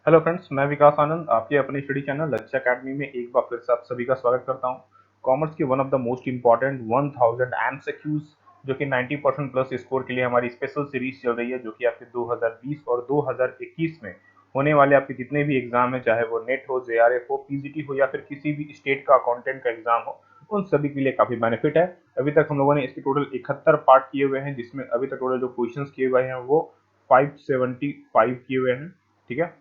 Hello friends, मैं विकास आनंद आपके अपने स्टडी चैनल लक्ष्य अकेडमी में एक बार फिर से आप सभी का स्वागत करता हूं। कॉमर्स की one of the most important 1000 MCQs जो कि 90% प्लस स्कोर के लिए हमारी स्पेशल सीरीज चल रही है, जो कि आपके 2020 और 2021 में होने वाले आपके जितने भी एग्जाम है, चाहे वो नेट हो, जेआरएफ हो, पीजीटी हो या फिर किसी भी स्टेट का अकाउंटेंट का एग्जाम हो, उन सभी के लिए काफी बेनिफिट है। अभी तक हम लोगों ने इसके टोटल 71 पार्ट किए हुए हैं, जिसमें अभी तक टोटल जो क्वेश्चन किए हुए हैं वो 575 किए हुए हैं। ठीक है,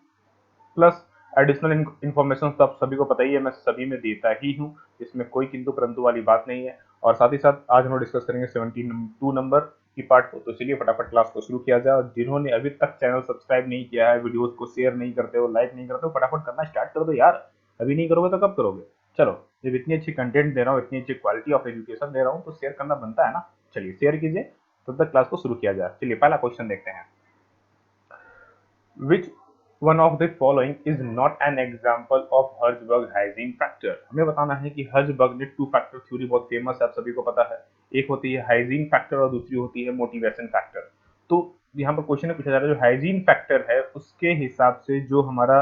प्लस एडिशनल इन्फॉर्मेशन तो आप सभी को पता ही है, मैं सभी में देता ही हूँ, इसमें कोई किंतु परंतु वाली बात नहीं है। और साथ ही साथ आज हम लोग डिस्कस करेंगे 72 नंबर की पार्ट को। तो चलिए फटाफट क्लास को शुरू किया जाए। और जिन्होंने अभी तक चैनल सब्सक्राइब नहीं किया है, वीडियोस को शेयर नहीं करते हो, लाइक नहीं करते हो, फटाफट करना स्टार्ट कर दो यार। अभी नहीं करोगे तो कब करोगे। चलो, जब इतनी अच्छी कंटेंट दे रहा हूँ, इतनी अच्छी क्वालिटी ऑफ एजुकेशन दे रहा हूँ, तो शेयर करना बनता है ना। चलिए शेयर कीजिए, तब तक क्लास को शुरू किया जाए। चलिए पहला क्वेश्चन देखते हैं। Which one of the following is not an example of Hertzberg hygiene factor? हमें बताना है कि हर्जबर्ग ने टू फैक्टर थ्योरी बहुत फेमस है, आप सभी को पता है। एक होती है हाइजीन फैक्टर और दूसरी होती है मोटिवेशन फैक्टर। तो यहाँ पर क्वेश्चन पूछा जा रहा है, जो हाइजीन फैक्टर है उसके हिसाब से जो हमारा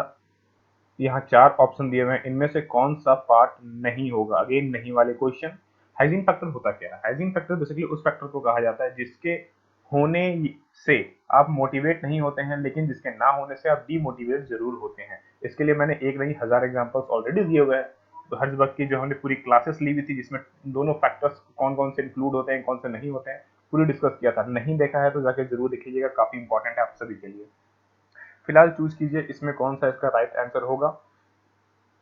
यहाँ चार ऑप्शन दिए हुए हैं, इनमें से कौन सा पार्ट नहीं होगा। अगेन नहीं वाले क्वेश्चन। हाइजीन फैक्टर होता क्या है? हाइजीन फैक्टर बेसिकली उस फैक्टर को कहा जाता है जिसके होने से आप मोटिवेट नहीं होते हैं, लेकिन जिसके ना होने से आप डीमोटिवेट जरूर होते हैं। इसके लिए मैंने एक नहीं हजार एग्जांपल्स ऑलरेडी दिए हुए हैं। तो हर्जबर्ग की जो हमने पूरी क्लासेस ली हुई थी, जिसमें दोनों फैक्टर्स कौन कौन से इंक्लूड होते हैं, कौन से नहीं होते हैं, पूरी डिस्कस किया था। नहीं देखा है तो जाके जरूर देख लीजिएगा, काफी इंपॉर्टेंट है आप सभी के लिए। फिलहाल चूज कीजिए इसमें कौन सा इसका राइट आंसर होगा।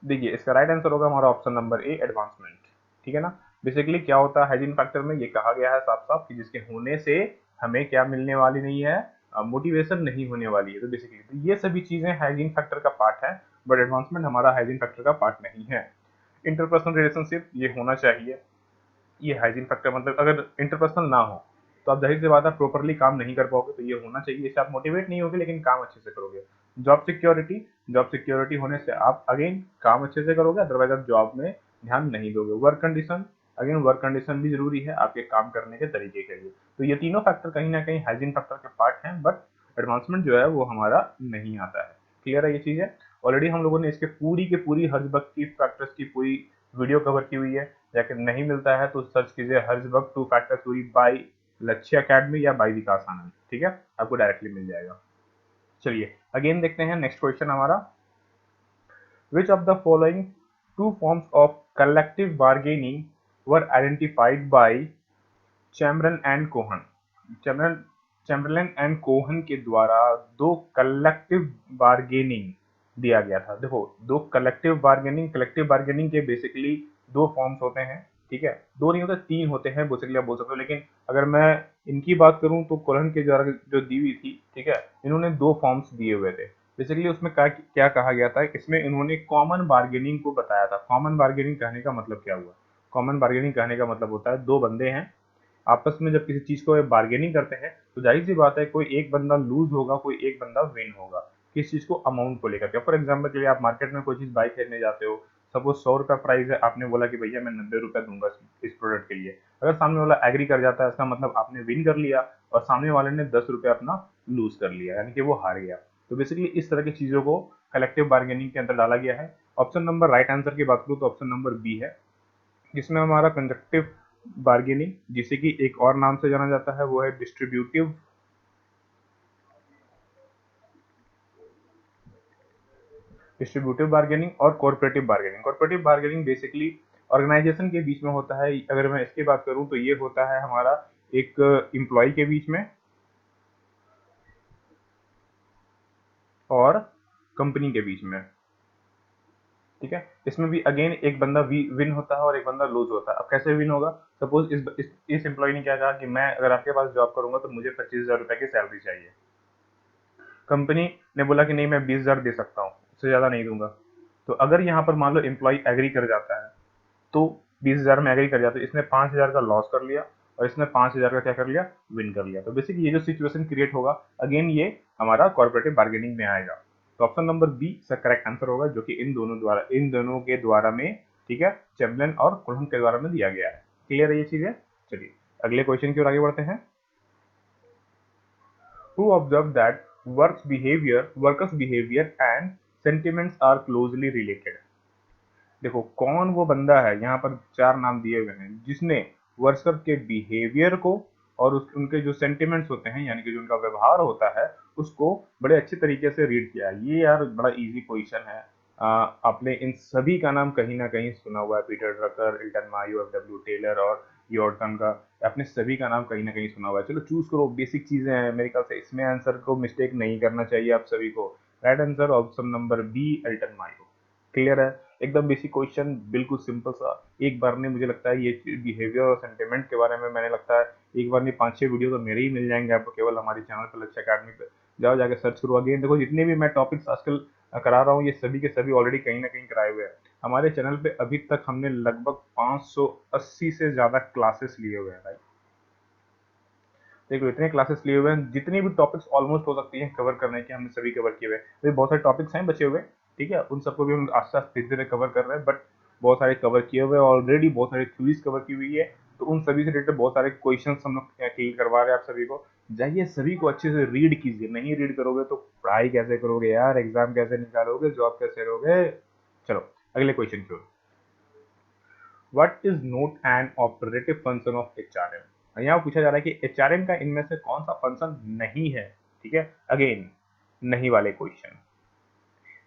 देखिए, इसका राइट आंसर होगा हमारा ऑप्शन नंबर ए, एडवांसमेंट। ठीक है ना। बेसिकली क्या होता है हाइजीन फैक्टर में, ये कहा गया है साफ साफ कि जिसके होने से हमें क्या मिलने वाली नहीं है, मोटिवेशन नहीं होने वाली है। तो बेसिकली तो ये सभी चीजें हाइजीन फैक्टर का पार्ट है, बट एडवांसमेंट हमारा हाइजीन फैक्टर का पार्ट नहीं है। इंटरपर्सनल रिलेशनशिप ये होना चाहिए, ये हाइजीन फैक्टर। मतलब अगर इंटरपर्सनल ना हो तो आप जाहिर सी बात है प्रॉपरली काम नहीं कर पाओगे, तो ये होना चाहिए। इससे आप मोटिवेट नहीं होगे लेकिन काम अच्छे से करोगे। जॉब सिक्योरिटी, जॉब सिक्योरिटी होने से आप अगेन काम अच्छे से करोगे, अदरवाइज आप जॉब में ध्यान नहीं दोगे। Work condition, again work condition भी जरूरी है आपके काम करने के तरीके के लिए। तो ये तीनों फैक्टर कहीं ना कहीं हाइजीन फैक्टर के पार्ट हैं, बट एडवांसमेंट जो है वो हमारा नहीं आता है। क्लियर है ये चीज है। ऑलरेडी हम लोगों ने इसके पूरी के पूरी हर्जबर्ग की फैक्टर्स की पूरी वीडियो कवर की हुई है। या अगर नहीं मिलता है तो सर्च कीजिए Herzberg two factor theory by लक्ष्य अकेडमी या बाय विकास आनंद। ठीक है, आपको डायरेक्टली मिल जाएगा। चलिए अगेन देखते हैं नेक्स्ट क्वेश्चन हमारा। Which of the following two forms of collective bargaining were identified by Chamberlain and Cohen? Chamberlain Chamberlain and Cohen के द्वारा दो कलेक्टिव बार्गेनिंग दिया गया था। देखो, दो कलेक्टिव बार्गेनिंग के बेसिकली दो फॉर्म्स होते हैं। ठीक है, दो नहीं होते, तीन होते हैं बेसिकली आप बोल सकते हो। लेकिन अगर मैं इनकी बात करूं तो कोहन के द्वारा जो दी हुई थी, ठीक है, इन्होंने दो फॉर्म्स दिए हुए थे। बेसिकली उसमें क्या क्या कहा गया था, इसमें इन्होंने कॉमन बार्गेनिंग को बताया था। कॉमन बार्गेनिंग कहने का मतलब क्या हुआ? कॉमन बार्गेनिंग कहने का मतलब होता है दो बंदे हैं, आपस में जब किसी चीज को बार्गेनिंग करते हैं तो जाहिर सी बात है कोई एक बंदा लूज होगा, कोई एक बंदा विन होगा। किस चीज को? अमाउंट को लेकर के। फॉर एग्जाम्पल के लिए आप मार्केट में कोई चीज बाई खरीदने जाते हो, सपोज 100 रुपया प्राइस है, आपने बोला कि भैया मैं 90 रुपया दूंगा इस प्रोडक्ट के लिए। अगर सामने वाला एग्री कर जाता है, इसका मतलब आपने विन कर लिया और सामने वाले ने 10 रुपया अपना लूज कर लिया, यानी कि वो हार गया। तो बेसिकली इस तरह की चीजों को कलेक्टिव बार्गेनिंग के अंदर डाला गया है। ऑप्शन नंबर राइट आंसर की बात करूँ तो ऑप्शन नंबर बी है, जिसमें हमारा कंजक्टिव बार्गेनिंग, जिसे कि एक और नाम से जाना जाता है, वो है डिस्ट्रीब्यूटिव बार्गेनिंग और cooperative bargaining. Cooperative bargaining basically organization के बीच में होता है। अगर मैं इसकी बात करूं तो ये होता है हमारा एक एम्प्लॉय के बीच में और कंपनी के बीच में। ठीक है, इसमें भी अगेन एक बंदा विन होता है और एक बंदा लूज होता है। अब कैसे विन होगा? सपोज इस एम्प्लॉय ने क्या कहा कि मैं अगर आपके पास जॉब करूंगा तो मुझे 25,000 रुपए की सैलरी चाहिए। कंपनी ने बोला कि नहीं, मैं 20,000 दे सकता हूँ, उससे ज्यादा नहीं दूंगा। तो अगर यहाँ पर मान लो एम्प्लॉय एग्री कर जाता है, तो 20,000 में एग्री कर जाता है, इसने 5,000 का लॉस कर लिया और इसने 5,000 का क्या कर लिया? विन कर लिया। तो बेसिकली ये जो सिचुएशन क्रिएट होगा, अगेन ये हमारा कॉर्पोरेटिव बार्गेनिंग में आएगा। तो ऑप्शन नंबर बी इसका करेक्ट आंसर होगा, जो कि इन दोनों के द्वारा में, ठीक है, चैम्बरलेन और कोलहन के द्वारा में दिया गया है। क्लियर है ये चीजें। चलिए अगले क्वेश्चन की ओर आगे बढ़ते हैं। Who observed that workers' behavior and sentiments are closely related. देखो कौन वो बंदा है, यहाँ पर 4 नाम दिए हुए हैं जिसने वर्कर के बिहेवियर को और उनके जो सेंटिमेंट्स होते हैं यानी कि जो उनका व्यवहार होता है उसको बड़े अच्छे तरीके से रीड किया है। ये यार बड़ा इजी क्वेश्चन है। आपने इन सभी का नाम कहीं ना कहीं सुना हुआ है, पीटर ड्रकर, इल्टन मायो, एफ.डब्ल्यू. टेलर और यॉर्टन का। आपने सभी का नाम कहीं ना कहीं सुना हुआ है। चलो चूज करो, बेसिक चीजें हैं मेरे ख्याल से, इसमें आंसर को मिस्टेक नहीं करना चाहिए आप सभी को। Right answer option number B, Elton Mayo. Clear है, एकदम बेसिक क्वेश्चन, बिल्कुल सिंपल सा। एक बार में मुझे लगता है ये बिहेवियर और सेंटिमेंट के बारे में मैंने लगता है एक बार में 5-6 वीडियो तो मेरे ही मिल जाएंगे आपको केवल हमारे चैनल पर लक्ष्य अकेडमी पे। जाओ जाके सर्च करो। अगेन देखो जितने भी मैं टॉपिक्स आजकल करा रहा हूँ ये सभी के सभी ऑलरेडी कहीं ना कहीं कराए हुए हैं हमारे चैनल पे। अभी तक हमने लगभग 580 से ज्यादा क्लासेस लिए हुए हैं भाई। देखो इतने क्लासेस लिए हुए हैं, जितने भी टॉपिक्स ऑलमोस्ट हो सकती हैं कवर करने के हमने सभी कवर किए हुए हैं। अभी बहुत सारे टॉपिक्स हैं बचे हुए, ठीक है, उन सबको भी हम आस्ते आस्ते धीरे धीरे कवर कर रहे हैं, बट बहुत सारे कवर किए हुए हैं ऑलरेडी, बहुत सारी थ्योरीज कवर की हुई है। तो उन सभी से रिलेटेड बहुत सारे क्वेश्चन हम लोग क्लियर करवा रहे हैं आप सभी को। जाइए सभी को अच्छे से रीड कीजिए, नहीं रीड करोगे तो पढ़ाई कैसे करोगे यार, एग्जाम कैसे निकालोगे, जॉब कैसे करोगे। चलो अगले क्वेश्चन की ओर। What is not an operative function of HRM. यहाँ पूछा जा रहा है कि एचआरएम का इनमें से कौन सा फंक्शन नहीं है। ठीक है, अगेन नहीं वाले क्वेश्चन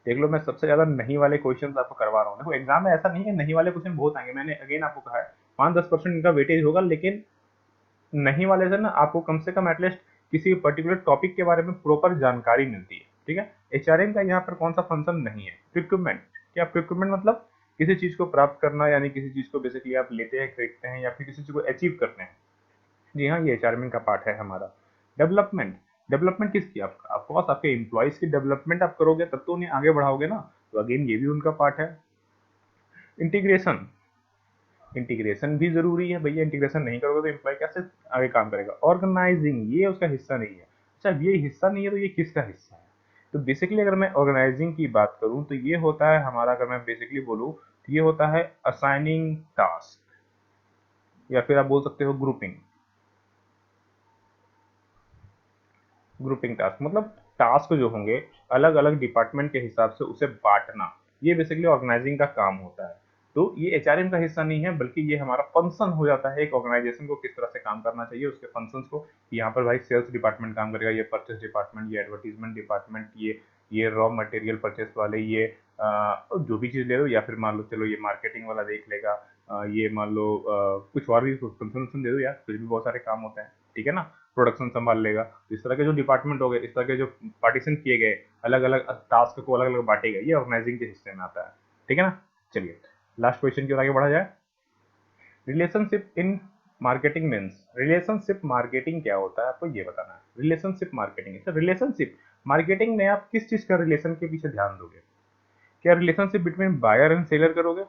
देख लो। मैं सबसे ज्यादा नहीं वाले क्वेश्चन आपको करवा रहा हूँ। देखो एग्जाम में ऐसा नहीं है, नहीं वाले क्वेश्चन बहुत आएंगे, मैंने अगेन आपको कहा है 5-10% इनका वेटेज होगा, लेकिन नहीं वाले से ना आपको कम से कम एटलीस्ट किसी पर्टिकुलर टॉपिक के बारे में प्रॉपर जानकारी मिलती है। ठीक है, एचआरएम का यहाँ पर कौन सा फंक्शन नहीं है, प्रिक्रूटमेंट। क्या प्रिक्रूटमेंट मतलब किसी चीज को प्राप्त करना, यानी किसी चीज को बेसिकली आप लेते हैं, खरीदते हैं या फिर किसी चीज को अचीव करते हैं। जी हाँ, ये एचआरएम का पार्ट है हमारा। डेवलपमेंट, डेवलपमेंट किसकी, आपका ऑफकोर्स आपके एम्प्लॉयज की डेवलपमेंट आप करोगे तब तो उन्हें आगे बढ़ाओगे ना, तो अगेन ये भी उनका पार्ट है। इंटीग्रेशन, इंटीग्रेशन भी जरूरी है भैया, इंटीग्रेशन नहीं करोगे तो एम्प्लॉय कैसे आगे काम करेगा। ऑर्गेनाइजिंग, ये उसका हिस्सा नहीं है। अच्छा ये हिस्सा नहीं है तो ये किसका हिस्सा है। तो बेसिकली अगर मैं ऑर्गेनाइजिंग की बात करूं तो ये होता है हमारा, अगर मैं बेसिकली बोलूं तो ये होता है असाइनिंग टास्क, या फिर आप बोल सकते हो ग्रुपिंग। ग्रुपिंग टास्क मतलब टास्क जो होंगे अलग अलग डिपार्टमेंट के हिसाब से उसे बांटना, ये बेसिकली ऑर्गेनाइजिंग का काम होता है। तो ये एचआरएम का हिस्सा नहीं है, बल्कि ये हमारा फंक्शन हो जाता है एक ऑर्गेनाइजेशन को किस तरह से काम करना चाहिए उसके फंक्शंस को। यहाँ पर भाई सेल्स डिपार्टमेंट काम करेगा, ये परचेस डिपार्टमेंट, ये एडवर्टीजमेंट डिपार्टमेंट, ये रॉ मटेरियल परचेस वाले, ये जो भी चीज ले लो, या फिर मान लो चलो ये मार्केटिंग वाला देख लेगा, ये मान लो कुछ और भी फंक्शन दे दो यार, कुछ भी बहुत सारे काम होते हैं, ठीक है ना, प्रोडक्शन संभाल लेगा। तो इस तरह के जो डिपार्टमेंट हो गए, इस तरह के जो पार्टीशन किए गए, अलग अलग टास्क को अलग अलग बांटे गए, ये ऑर्गेनाइजिंग के हिस्से में आता है। ठीक है ना, चलिए लास्ट क्वेश्चन की ओर आगे बढ़ा जाए। Relationship in marketing means, relationship marketing क्या होता है आपको ये बताना है। रिलेशनशिप मार्केटिंग, अच्छा रिलेशनशिप मार्केटिंग में आप किस चीज का रिलेशन के पीछे ध्यान दोगे। क्या relationship between buyer and seller करोगे,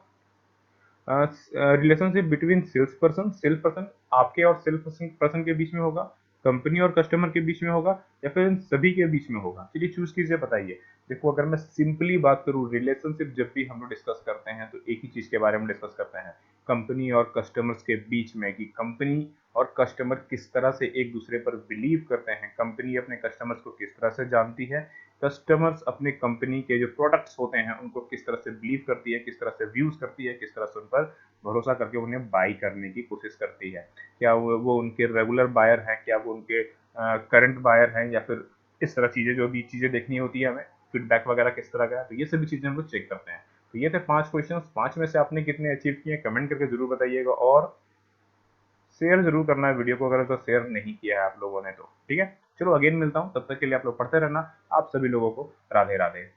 रिलेशनशिप बिटवीन सेल्स पर्सन आपके और सेल्स पर्सन के बीच में होगा, कंपनी और कस्टमर के बीच में होगा, या फिर इन सभी के बीच में होगा। चलिए चूज कीजिए, बताइए। देखो अगर मैं सिंपली बात करूं, रिलेशनशिप जब भी हम लोग डिस्कस करते हैं तो एक ही चीज के बारे में डिस्कस करते हैं, कंपनी और कस्टमर्स के बीच में, कि कंपनी और कस्टमर किस तरह से एक दूसरे पर बिलीव करते हैं, कंपनी अपने कस्टमर्स को किस तरह से जानती है, कस्टमर्स अपने कंपनी के जो प्रोडक्ट्स होते हैं उनको किस तरह से बिलीव करती है, किस तरह से व्यूज करती है, किस तरह से उन पर भरोसा करके उन्हें बाई करने की कोशिश करती है। क्या वो उनके रेगुलर बायर हैं, क्या वो उनके करंट बायर हैं, या फिर इस तरह चीजें, जो भी चीजें देखनी होती है हमें, फीडबैक वगैरह किस तरह का है, तो ये सभी चीजें हम लोग चेक करते हैं। तो ये थे 5 क्वेश्चन, 5 में से आपने कितने अचीव किए कमेंट करके जरूर बताइएगा, और शेयर जरूर करना है वीडियो को अगर तो शेयर नहीं किया है आप लोगों ने तो। ठीक है, चलो अगेन मिलता हूँ, तब तक के लिए आप लोग पढ़ते रहना। आप सभी लोगों को राधे राधे।